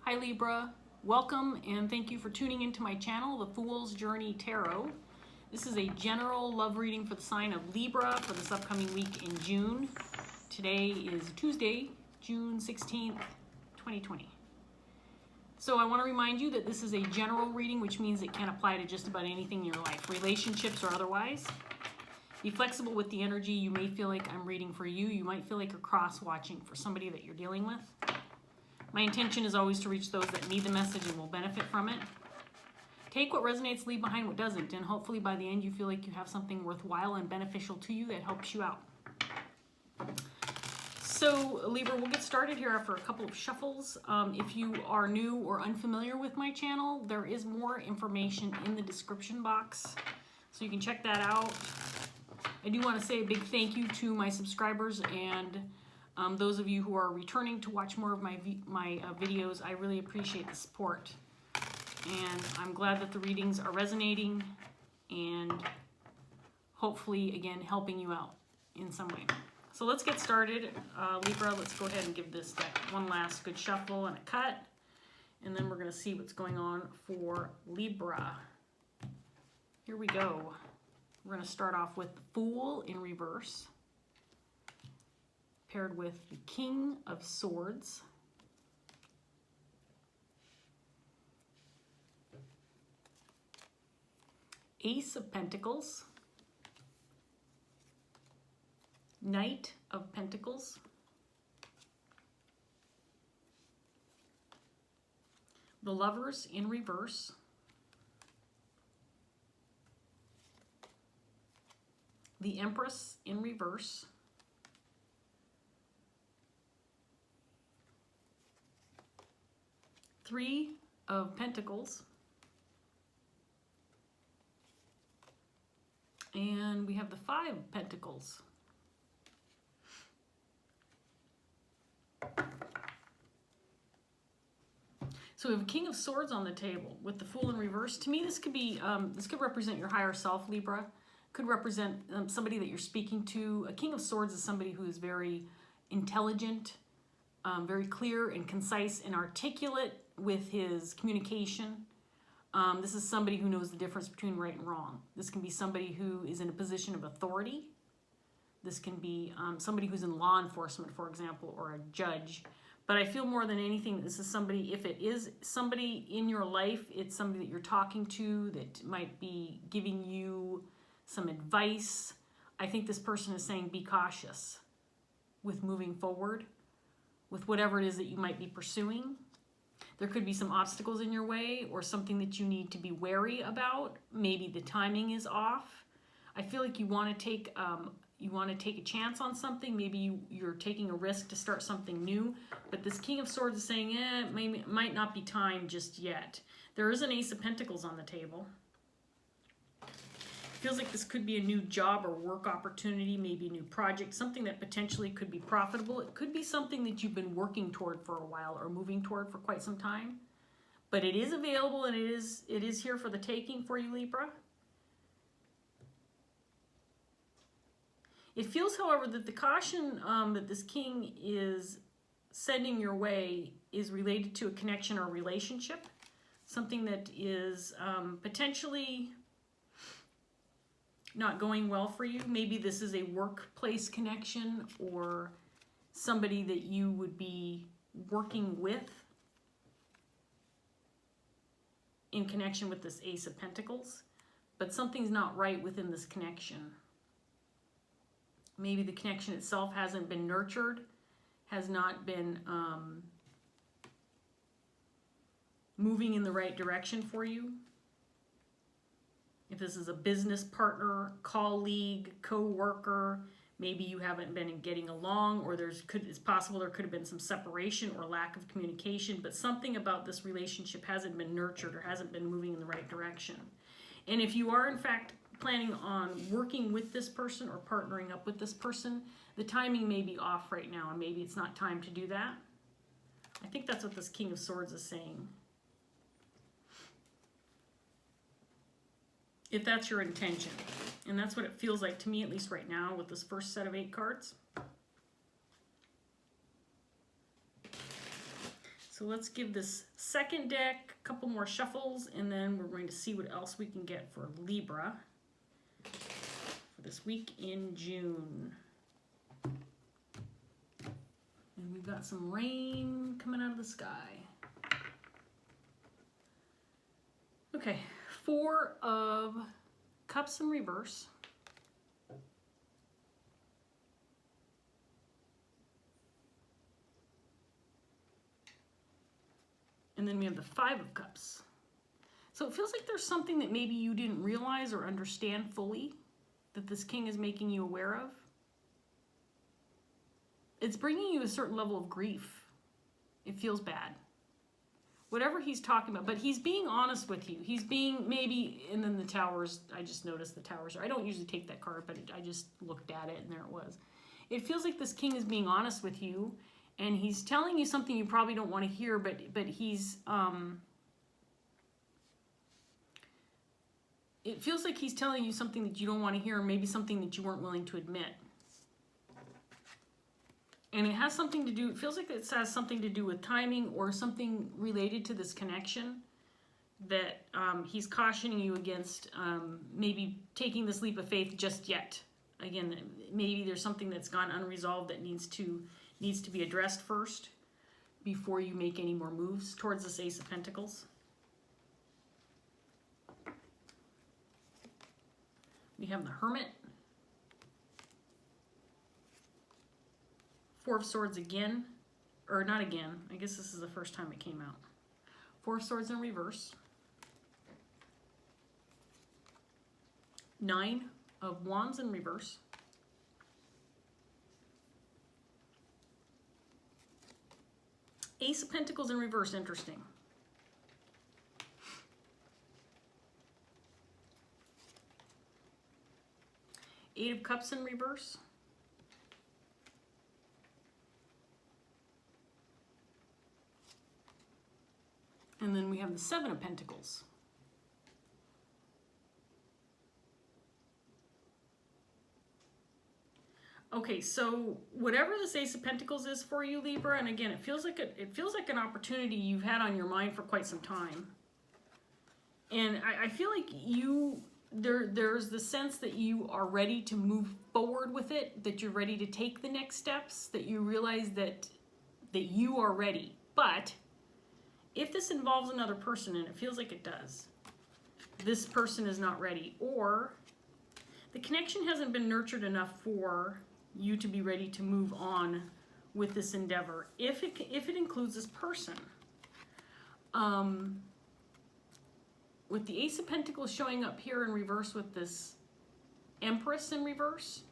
Hi Libra, welcome and thank you for tuning into my channel, The Fool's Journey Tarot. This is a general love reading for the sign of Libra for this upcoming week in June. Today is Tuesday, June 16th, 2020. So I want to remind you that this is a general reading, which means it can apply to just about anything in your life, relationships or otherwise. Be flexible with the energy. You may feel like I'm reading for you. You might feel like you're cross-watching for somebody that you're dealing with. My intention is always to reach those that need the message and will benefit from it. Take what resonates, leave behind what doesn't, and hopefully by the end you feel like you have something worthwhile and beneficial to you that helps you out. So Libra, we'll get started here after a couple of shuffles. If you are new or unfamiliar with my channel, there is more information in the description box, so you can check that out. I do want to say a big thank you to my subscribers and those of you who are returning to watch more of my videos. I really appreciate the support, and I'm glad that the readings are resonating and hopefully again helping you out in some way. So let's get started. Libra, let's go ahead and give this deck one last good shuffle and a cut, and then we're going to see what's going on for Libra. Here we go. We're going to start off with the Fool in reverse, paired with the King of Swords, Ace of Pentacles, Knight of Pentacles, the Lovers in reverse, the Empress in reverse, Three of Pentacles, and we have the Five of Pentacles. So we have a King of Swords on the table with the Fool in reverse. To me, this could be this could represent your higher self, Libra. Could represent somebody that you're speaking to. A King of Swords is somebody who is very intelligent, very clear and concise and articulate with his communication. This is somebody who knows the difference between right and wrong. This can be somebody who is in a position of authority. This can be somebody who's in law enforcement, for example, or a judge. But I feel more than anything, this is somebody, if it is somebody in your life, it's somebody that you're talking to that might be giving you some advice. I think this person is saying be cautious with moving forward with whatever it is that you might be pursuing. There could be some obstacles in your way or something that you need to be wary about. Maybe the timing is off. I feel like you want to take a chance on something. Maybe you're taking a risk to start something new. But this King of Swords is saying, it might not be time just yet. There is an Ace of Pentacles on the table. Feels like this could be a new job or work opportunity, maybe a new project, something that potentially could be profitable. It could be something that you've been working toward for a while or moving toward for quite some time. But it is available and it is here for the taking for you, Libra. It feels, however, that the caution that this king is sending your way is related to a connection or relationship, something that is potentially not going well for you. Maybe this is a workplace connection or somebody that you would be working with in connection with this Ace of Pentacles, but something's not right within this connection. Maybe the connection itself hasn't been nurtured, has not been moving in the right direction for you. If this is a business partner, colleague, co-worker, maybe you haven't been getting along, or it's possible there could have been some separation or lack of communication, but something about this relationship hasn't been nurtured or hasn't been moving in the right direction. And if you are in fact planning on working with this person or partnering up with this person, the timing may be off right now and maybe it's not time to do that. I think that's what this King of Swords is saying. If that's your intention. And that's what it feels like to me, at least right now, with this first set of 8 cards. So let's give this second deck a couple more shuffles, and then we're going to see what else we can get for Libra for this week in June. And we've got some rain coming out of the sky. Okay, 4 of Cups in reverse. And then we have the 5 of Cups. So it feels like there's something that maybe you didn't realize or understand fully that this king is making you aware of. It's bringing you a certain level of grief. It feels bad. Whatever he's talking about, but he's being honest with you. He's being maybe, and then the towers, I just noticed the towers. I don't usually take that card, but I just looked at it and there it was. It feels like this king is being honest with you, and he's telling you something you probably don't want to hear, but he's, it feels like he's telling you something that you don't want to hear, or maybe something that you weren't willing to admit. And it has something to do, it feels like it has something to do with timing or something related to this connection that he's cautioning you against maybe taking this leap of faith just yet. Again, maybe there's something that's gone unresolved that needs to be addressed first before you make any more moves towards this Ace of Pentacles. We have the Hermit. 4 of Swords again, or not again, I guess this is the first time it came out. 4 of Swords in reverse. 9 of Wands in reverse. Ace of Pentacles in reverse, interesting. Eight of Cups in reverse. And then we have the 7 of Pentacles. Okay, so whatever this Ace of Pentacles is for you, Libra, and again, it feels like an opportunity you've had on your mind for quite some time. And I feel like there's the sense that you are ready to move forward with it, that you're ready to take the next steps, that you realize that you are ready. But if this involves another person, and it feels like it does, this person is not ready, or the connection hasn't been nurtured enough for you to be ready to move on with this endeavor. If it includes this person. With the Ace of Pentacles showing up here in reverse with this Empress in reverse,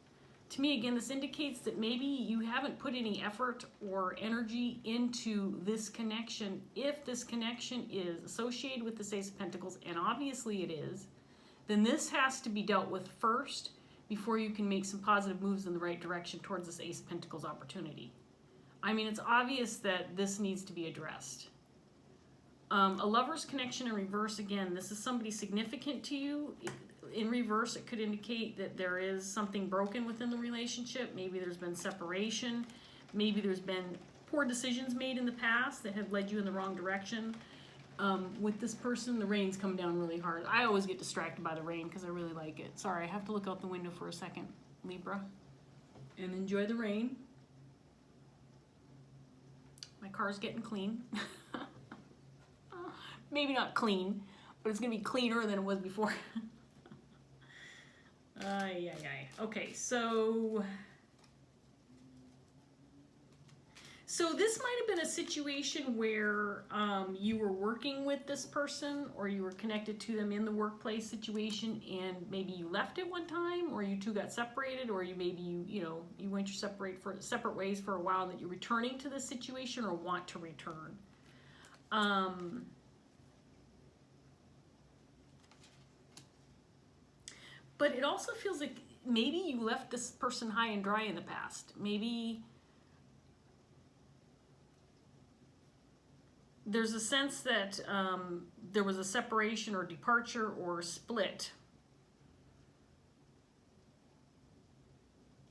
to me, again, this indicates that maybe you haven't put any effort or energy into this connection. If this connection is associated with this Ace of Pentacles, and obviously it is, then this has to be dealt with first before you can make some positive moves in the right direction towards this Ace of Pentacles opportunity. I mean, it's obvious that this needs to be addressed. A lover's connection in reverse, again, this is somebody significant to you. In reverse, it could indicate that there is something broken within the relationship. Maybe there's been separation. Maybe there's been poor decisions made in the past that have led you in the wrong direction. With this person, the rain's come down really hard. I always get distracted by the rain because I really like it. Sorry, I have to look out the window for a second, Libra, and enjoy the rain. My car's getting clean. Maybe not clean, but it's going to be cleaner than it was before. Okay, so this might have been a situation where you were working with this person, or you were connected to them in the workplace situation, and maybe you left at one time, or you two got separated, or you went your separate ways for a while, and that you're returning to this situation or want to return. But it also feels like maybe you left this person high and dry in the past. Maybe there's a sense that there was a separation or departure or split.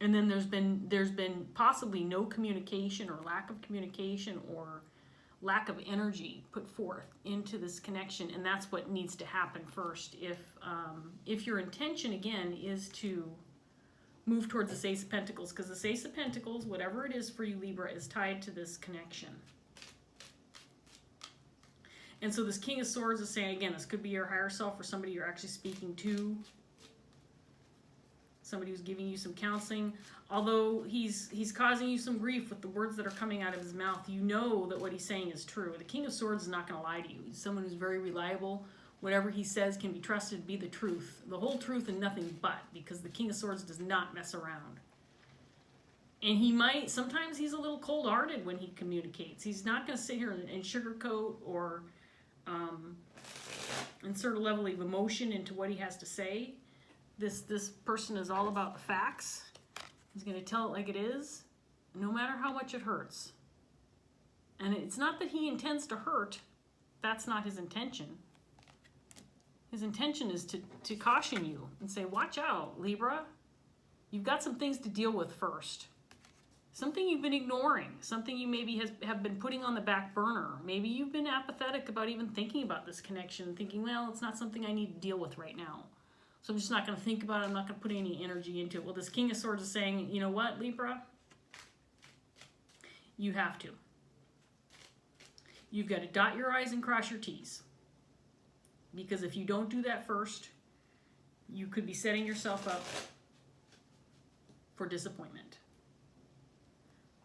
And then there's been possibly no communication or lack of communication or lack of energy put forth into this connection, and that's what needs to happen first. If your intention, again, is to move towards this Ace of Pentacles, because this Ace of Pentacles, whatever it is for you, Libra, is tied to this connection. And so this King of Swords is saying, again, this could be your higher self or somebody you're actually speaking to. Somebody who's giving you some counseling. Although he's causing you some grief with the words that are coming out of his mouth, you know that what he's saying is true. The King of Swords is not going to lie to you. He's someone who's very reliable. Whatever he says can be trusted to be the truth. The whole truth and nothing but, because the King of Swords does not mess around. And he might, sometimes he's a little cold-hearted when he communicates. He's not going to sit here and sugarcoat or insert a level of emotion into what he has to say. This person is all about the facts. He's going to tell it like it is, no matter how much it hurts. And it's not that he intends to hurt. That's not his intention. His intention is to caution you and say, watch out, Libra. You've got some things to deal with first. Something you've been ignoring. Something you maybe have been putting on the back burner. Maybe you've been apathetic about even thinking about this connection, thinking, well, it's not something I need to deal with right now. So I'm just not going to think about it. I'm not going to put any energy into it. Well, this King of Swords is saying, you know what, Libra? You have to. You've got to dot your I's and cross your T's. Because if you don't do that first, you could be setting yourself up for disappointment.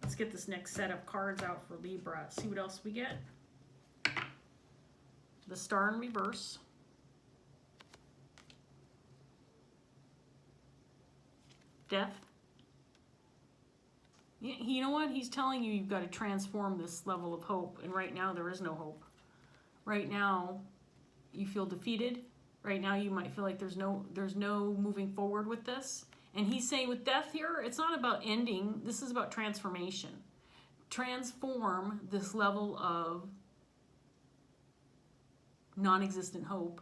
Let's get this next set of cards out for Libra. See what else we get. The Star in reverse. Death. You know what? He's telling you you've got to transform this level of hope. And right now there is no hope. Right now you feel defeated. Right now you might feel like there's no moving forward with this. And he's saying with death here, it's not about ending. This is about transformation. Transform this level of non-existent hope.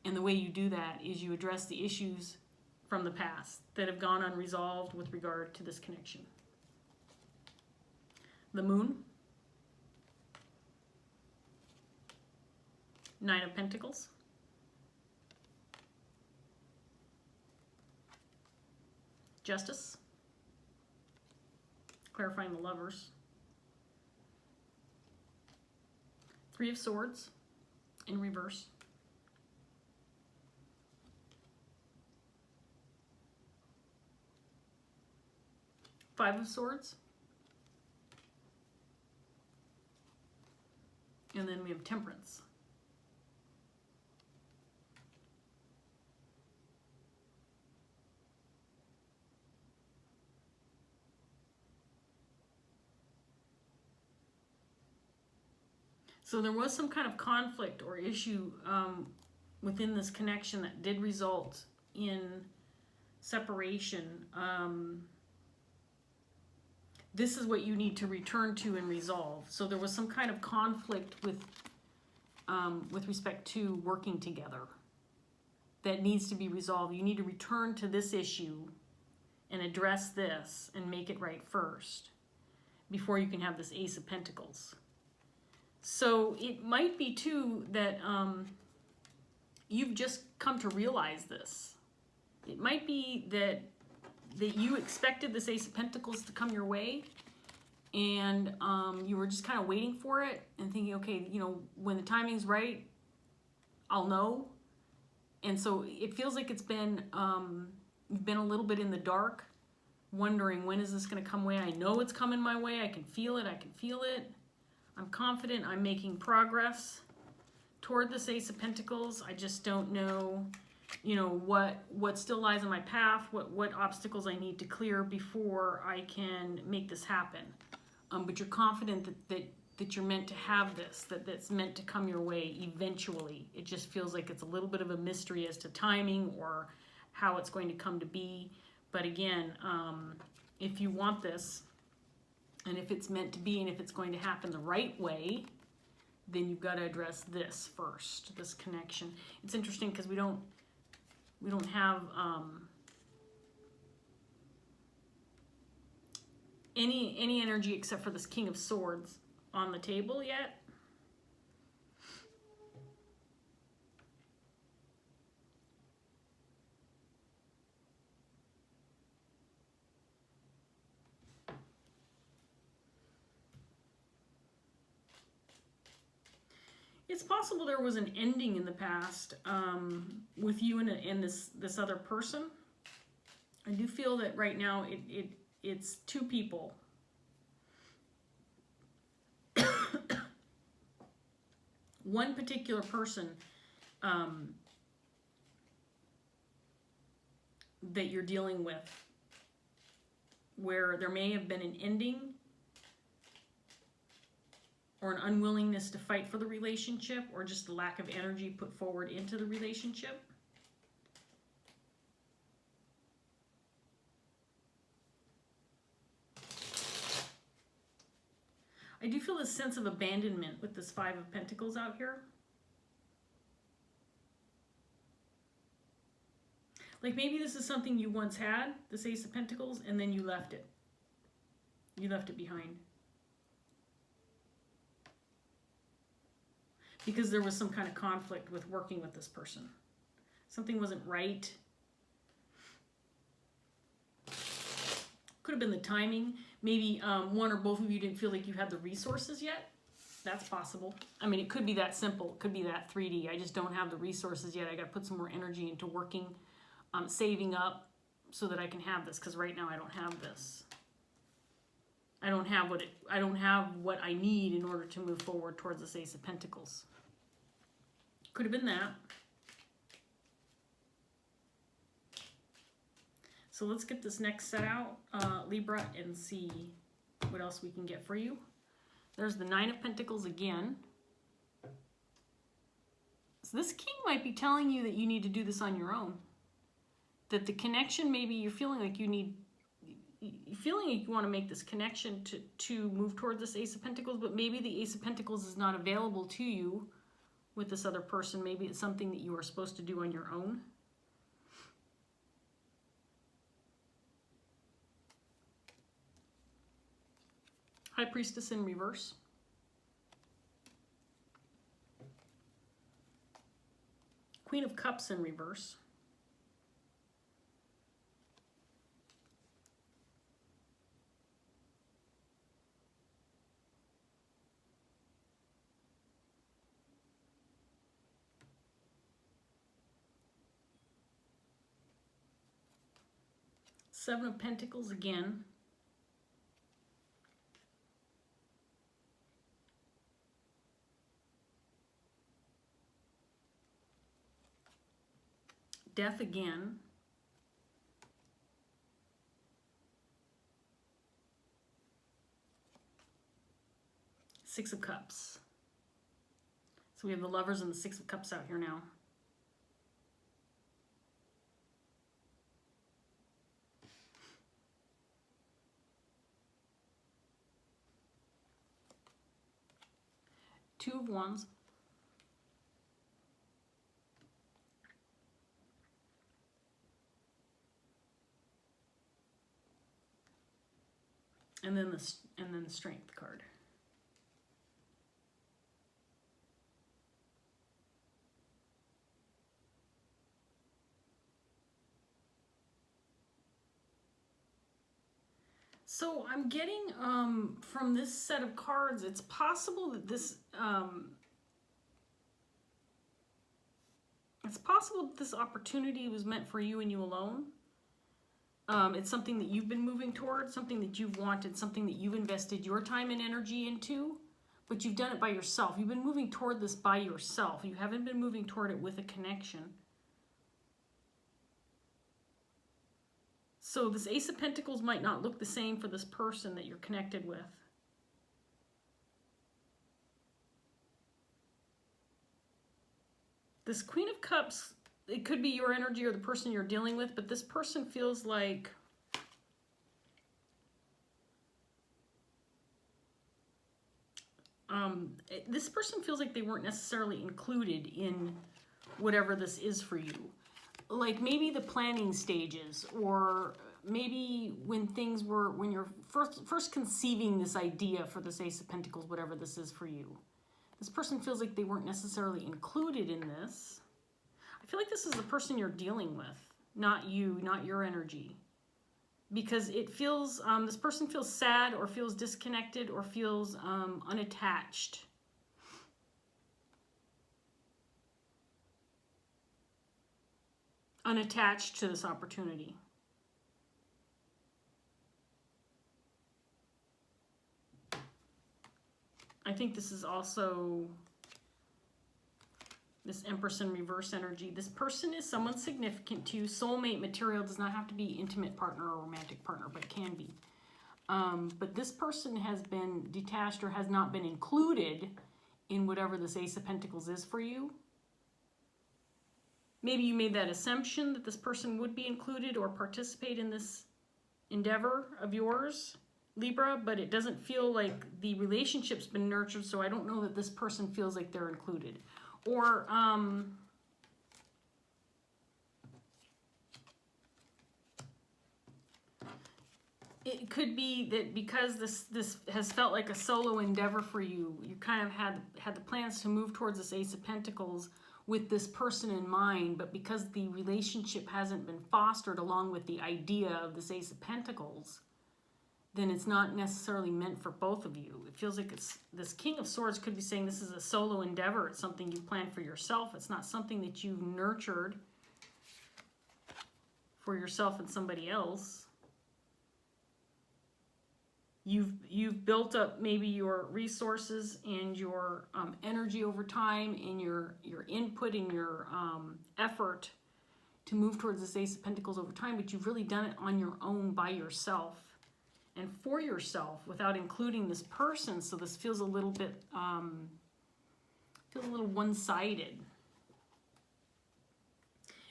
And the way you do that is you address the issues from the past that have gone unresolved with regard to this connection. The Moon. Nine of Pentacles. Justice. Clarifying the Lovers. Three of Swords in reverse. Five of Swords. And then we have Temperance. So there was some kind of conflict or issue within this connection that did result in separation. This is what you need to return to and resolve. So there was some kind of conflict with respect to working together that needs to be resolved. You need to return to this issue and address this and make it right first before you can have this Ace of Pentacles. So it might be too that you've just come to realize this. It might be that you expected this Ace of Pentacles to come your way, and you were just kind of waiting for it and thinking, okay, you know, when the timing's right, I'll know. And so it feels like it's been, you've been a little bit in the dark, wondering, when is this going to come way? I know it's coming my way. I can feel it. I can feel it. I'm confident I'm making progress toward this Ace of Pentacles. I just don't know, you know, what still lies in my path, what obstacles I need to clear before I can make this happen. But you're confident that you're meant to have this, that's meant to come your way eventually. It just feels like it's a little bit of a mystery as to timing or how it's going to come to be. But again, if you want this, and if it's meant to be, and if it's going to happen the right way, then you've got to address this first, this connection. It's interesting because we don't have any energy except for this King of Swords on the table yet? It's possible there was an ending in the past with you and this other person. I do feel that right now it's two people. One particular person that you're dealing with, where there may have been an ending or an unwillingness to fight for the relationship, or just a lack of energy put forward into the relationship. I do feel this sense of abandonment with this Five of Pentacles out here. Like maybe this is something you once had, this Ace of Pentacles, and then you left it. You left it behind. Because there was some kind of conflict with working with this person. Something wasn't right. Could have been the timing. Maybe one or both of you didn't feel like you had the resources yet. That's possible. I mean, it could be that simple. It could be that 3D. I just don't have the resources yet. I got to put some more energy into working, saving up so that I can have this. Because right now I don't have this. I don't have what I need in order to move forward towards this Ace of Pentacles. Could have been that. So let's get this next set out, Libra, and see what else we can get for you. There's the Nine of Pentacles again. So this king might be telling you that you need to do this on your own. That the connection, maybe you're feeling like you want to make this connection to move toward this Ace of Pentacles, but maybe the Ace of Pentacles is not available to you with this other person. Maybe it's something that you are supposed to do on your own. High Priestess in reverse. Queen of Cups in reverse. Seven of Pentacles again. Death again. Six of Cups. So we have the Lovers and the Six of Cups out here now. Two of Wands. And then the Strength card. So I'm getting from this set of cards, it's possible that this opportunity was meant for you and you alone. It's something that you've been moving towards, something that you've wanted, something that you've invested your time and energy into, but you've done it by yourself. You've been moving toward this by yourself. You haven't been moving toward it with a connection. So this Ace of Pentacles might not look the same for this person that you're connected with. This Queen of Cups, it could be your energy or the person you're dealing with, but this person feels like this person feels like they weren't necessarily included in whatever this is for you. Like maybe the planning stages, or maybe when you're first conceiving this idea for this Ace of Pentacles, whatever this is for you, this person feels like they weren't necessarily included in this. I feel like this is the person you're dealing with, not you, not your energy. Because it feels, this person feels sad or feels disconnected or feels unattached. Unattached to this opportunity. I think this is also this Empress in reverse energy. This person is someone significant to you. Soulmate material does not have to be intimate partner or romantic partner, but it can be. But this person has been detached or has not been included in whatever this Ace of Pentacles is for you. Maybe you made that assumption that this person would be included or participate in this endeavor of yours, Libra, but it doesn't feel like the relationship's been nurtured, so I don't know that this person feels like they're included. Or, it could be that because this has felt like a solo endeavor for you, you kind of had the plans to move towards this Ace of Pentacles with this person in mind, but because the relationship hasn't been fostered along with the idea of this Ace of Pentacles, then it's not necessarily meant for both of you. It feels like it's this King of Swords could be saying this is a solo endeavor. It's something you planned for yourself. It's not something that you've nurtured for yourself and somebody else. You've built up maybe your resources and your energy over time and your input and your effort to move towards this Ace of Pentacles over time, but you've really done it on your own by yourself and for yourself without including this person. So this feels a little bit one-sided.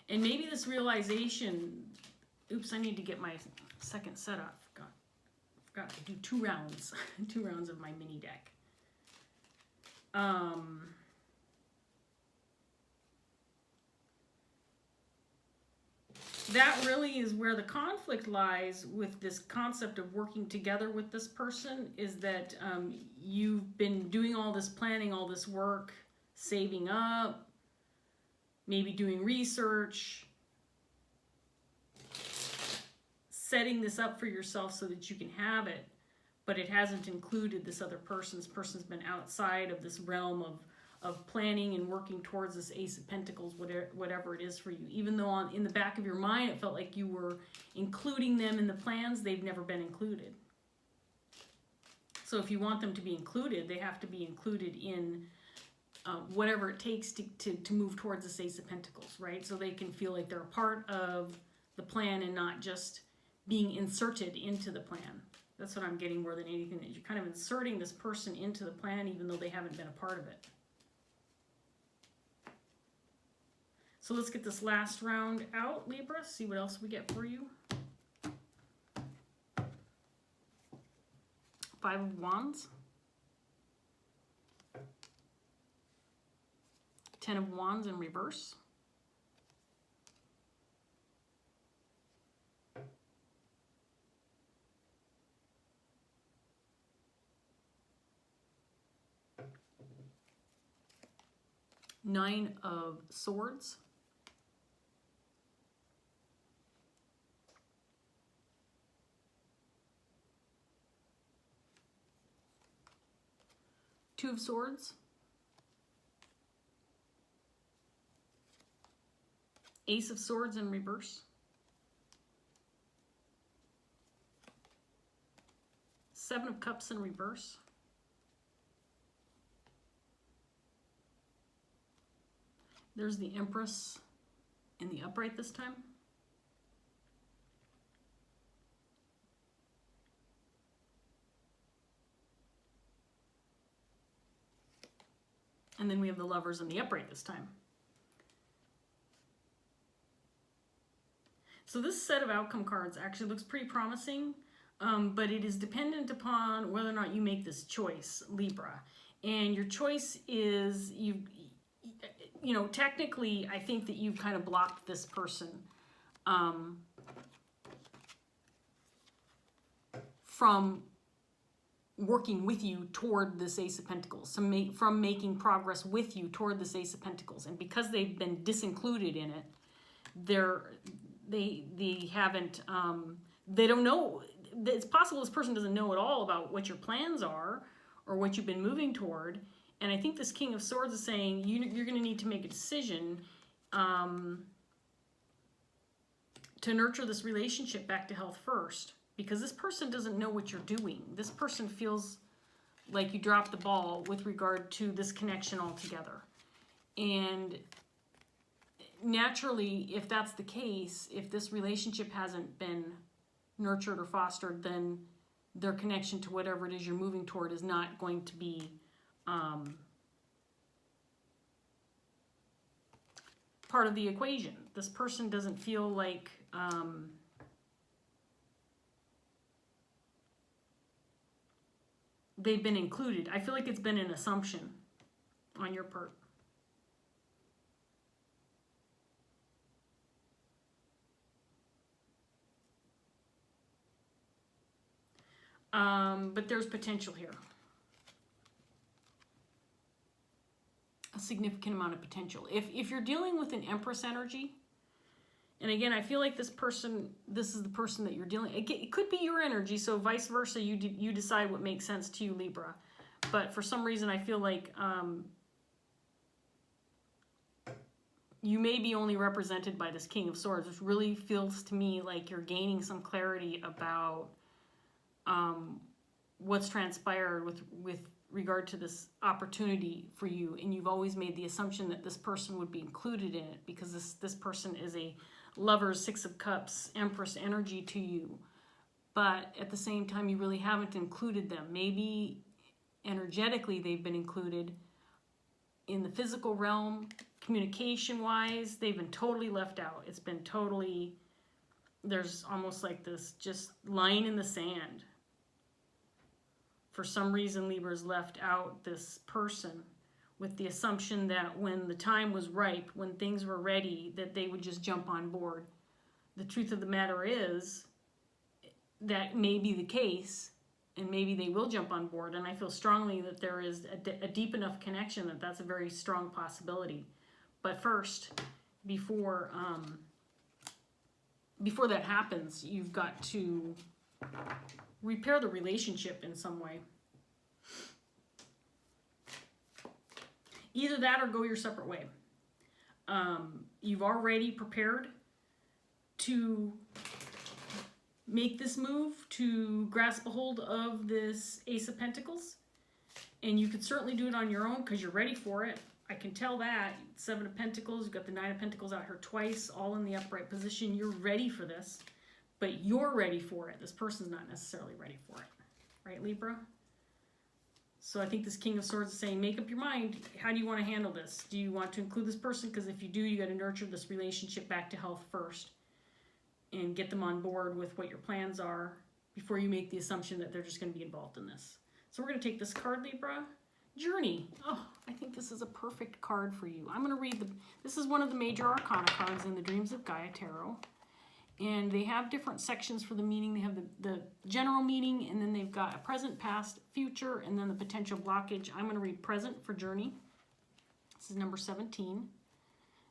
And maybe this realization, oops, I need to get my second set up. Forgot to do 2 rounds, 2 rounds of my mini deck. That really is where the conflict lies with this concept of working together with this person, is that you've been doing all this planning, all this work, saving up, maybe doing research, setting this up for yourself so that you can have it, but it hasn't included this other person. This person's been outside of this realm of planning and working towards this Ace of Pentacles, whatever it is for you. Even though in the back of your mind it felt like you were including them in the plans, they've never been included. So if you want them to be included, they have to be included in whatever it takes to move towards this Ace of Pentacles, right? So they can feel like they're a part of the plan and not just being inserted into the plan. That's what I'm getting more than anything, that you're kind of inserting this person into the plan even though they haven't been a part of it. So let's get this last round out, Libra, see what else we get for you. 5 of Wands. 10 of Wands in reverse. Nine of Swords. Two of Swords. Ace of Swords in reverse. Seven of Cups in reverse. There's the Empress in the upright this time. And then we have the Lovers in the upright this time. So this set of outcome cards actually looks pretty promising, but it is dependent upon whether or not you make this choice, Libra. And your choice is, you know, technically, I think that you've kind of blocked this person from working with you toward this Ace of Pentacles, from making progress with you toward this Ace of Pentacles. And because they've been disincluded in it, they haven't, they don't know. It's possible this person doesn't know at all about what your plans are or what you've been moving toward. And I think this King of Swords is saying you're going to need to make a decision to nurture this relationship back to health first, because this person doesn't know what you're doing. This person feels like you dropped the ball with regard to this connection altogether. And naturally, if that's the case, if this relationship hasn't been nurtured or fostered, then their connection to whatever it is you're moving toward is not going to be part of the equation. This person doesn't feel like they've been included. I feel like it's been an assumption on your part. But there's potential here. A significant amount of potential. If you're dealing with an Empress energy, and again, I feel like this is the person that you're dealing. It could be your energy, so vice versa. You decide what makes sense to you, Libra. But for some reason, I feel like you may be only represented by this King of Swords, which really feels to me like you're gaining some clarity about what's transpired with regard to this opportunity for you, and you've always made the assumption that this person would be included in it because this person is a Lover's, Six of Cups, Empress energy to you. But at the same time, you really haven't included them. Maybe energetically they've been included. In the physical realm, communication-wise, they've been totally left out. It's been totally, there's almost like this just line in the sand. For some reason, Libra's left out this person with the assumption that when the time was ripe, when things were ready, that they would just jump on board. The truth of the matter is that may be the case, and maybe they will jump on board, and I feel strongly that there is a deep enough connection that that's a very strong possibility. But first, before that happens, you've got to repair the relationship in some way. Either that or go your separate way. You've already prepared to make this move, to grasp a hold of this Ace of Pentacles. And you could certainly do it on your own because you're ready for it. I can tell that. Seven of Pentacles, you've got the Nine of Pentacles out here twice, all in the upright position. You're ready for this, but you're ready for it. This person's not necessarily ready for it. Right, Libra? So I think this King of Swords is saying, make up your mind. How do you want to handle this? Do you want to include this person? Because if you do, you got to nurture this relationship back to health first and get them on board with what your plans are before you make the assumption that they're just going to be involved in this. So we're going to take this card, Libra. Journey. Oh, I think this is a perfect card for you. I'm going to read this is one of the major arcana cards in the Dreams of Gaia Tarot. And they have different sections for the meaning. They have the general meaning, and then they've got a present, past, future, and then the potential blockage. I'm going to read present for Journey. This is number 17.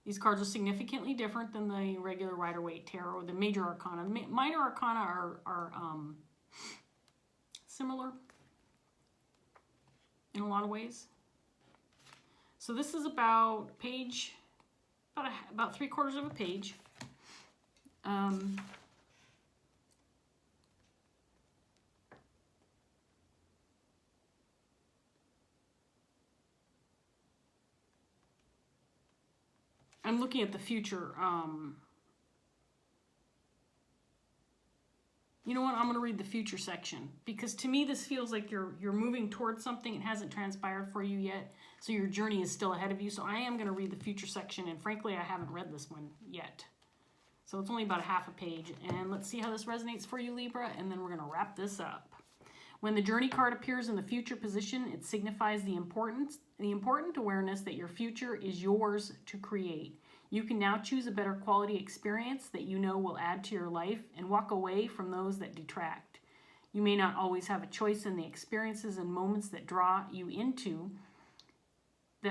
These cards are significantly different than the regular Rider-Waite Tarot, the major arcana. Minor arcana are similar in a lot of ways. So this is about page, about 3/4 of a page. I'm looking at the future. You know what? I'm going to read the future section because to me this feels like you're moving towards something. It hasn't transpired for you yet, so your journey is still ahead of you. So I am going to read the future section, and frankly, I haven't read this one yet. So it's only about a half a page, and let's see how this resonates for you, Libra, and then we're going to wrap this up. When the Journey card appears in the future position, it signifies the important awareness that your future is yours to create. You can now choose a better quality experience that you know will add to your life and walk away from those that detract. You may not always have a choice in the experiences and moments that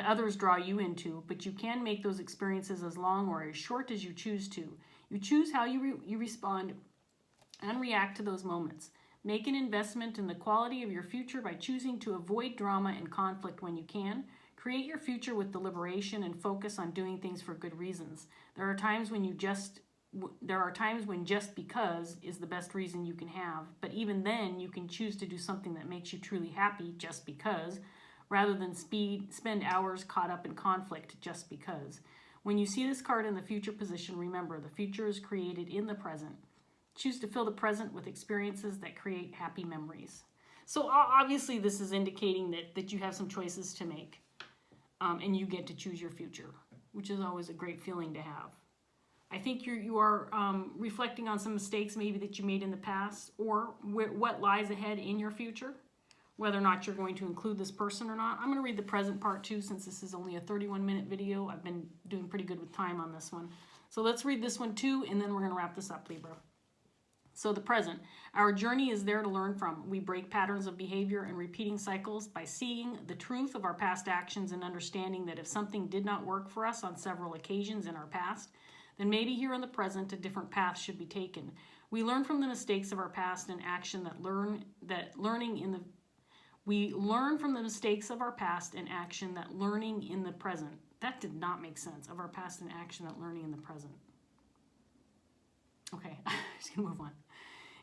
others draw you into, but you can make those experiences as long or as short as you choose to. You choose how you respond and react to those moments. Make an investment in the quality of your future by choosing to avoid drama and conflict when you can. Create your future with deliberation and focus on doing things for good reasons. There are times when just because is the best reason you can have, but even then you can choose to do something that makes you truly happy just because, rather than spend hours caught up in conflict just because. When you see this card in the future position, remember the future is created in the present. Choose to fill the present with experiences that create happy memories. So obviously this is indicating that you have some choices to make, and you get to choose your future, which is always a great feeling to have. I think you are reflecting on some mistakes maybe that you made in the past, or what lies ahead in your future, whether or not you're going to include this person or not. I'm going to read the present part too, since this is only a 31-minute video. I've been doing pretty good with time on this one. So let's read this one too, and then we're going to wrap this up, Libra. So the present, our journey is there to learn from. We break patterns of behavior and repeating cycles by seeing the truth of our past actions and understanding that if something did not work for us on several occasions in our past, then maybe here in the present a different path should be taken. We learn from the mistakes of our past and action we learn from the mistakes of our past and action that learning in the present. That did not make sense. Of our past and action that learning in the present. Okay, just gonna move on.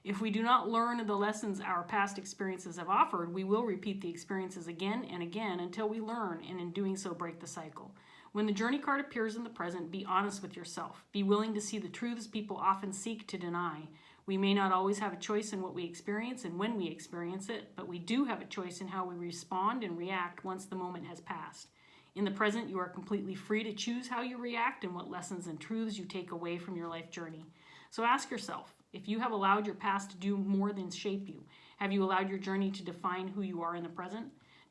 If we do not learn the lessons our past experiences have offered, we will repeat the experiences again and again until we learn, and in doing so break the cycle. When the journey card appears in the present, be honest with yourself. Be willing to see the truths people often seek to deny. We may not always have a choice in what we experience and when we experience it, but we do have a choice in how we respond and react once the moment has passed. In the present, you are completely free to choose how you react and what lessons and truths you take away from your life journey. So ask yourself, if you have allowed your past to do more than shape you, have you allowed your journey to define who you are in the present?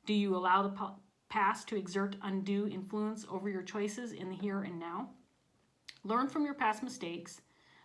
Do you allow the past to exert undue influence over your choices in the here and now? Learn from your past mistakes,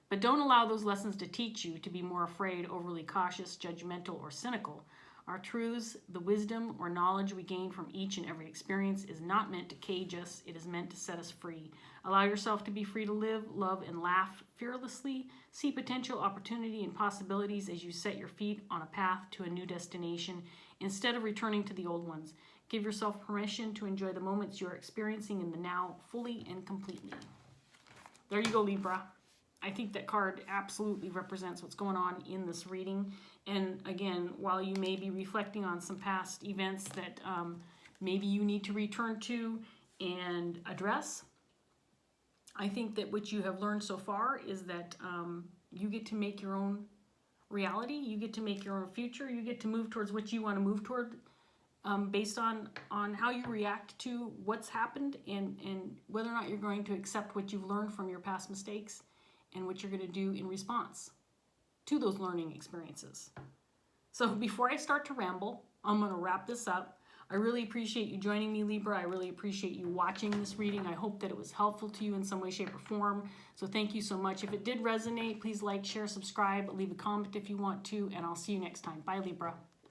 but don't allow those lessons to teach you to be more afraid, overly cautious, judgmental, or cynical. Our truths, the wisdom or knowledge we gain from each and every experience is not meant to cage us, it is meant to set us free. Allow yourself to be free to live, love, and laugh fearlessly. See potential opportunity and possibilities as you set your feet on a path to a new destination instead of returning to the old ones. Give yourself permission to enjoy the moments you are experiencing in the now fully and completely. There you go, Libra. I think that card absolutely represents what's going on in this reading. And again, while you may be reflecting on some past events that maybe you need to return to and address, I think that what you have learned so far is that you get to make your own reality. You get to make your own future. You get to move towards what you want to move toward based on how you react to what's happened and whether or not you're going to accept what you've learned from your past mistakes and what you're going to do in response to those learning experiences. So before I start to ramble, I'm going to wrap this up. I really appreciate you joining me, Libra. I really appreciate you watching this reading. I hope that it was helpful to you in some way, shape, or form. So thank you so much. If it did resonate, please like, share, subscribe, leave a comment if you want to, and I'll see you next time. Bye, Libra.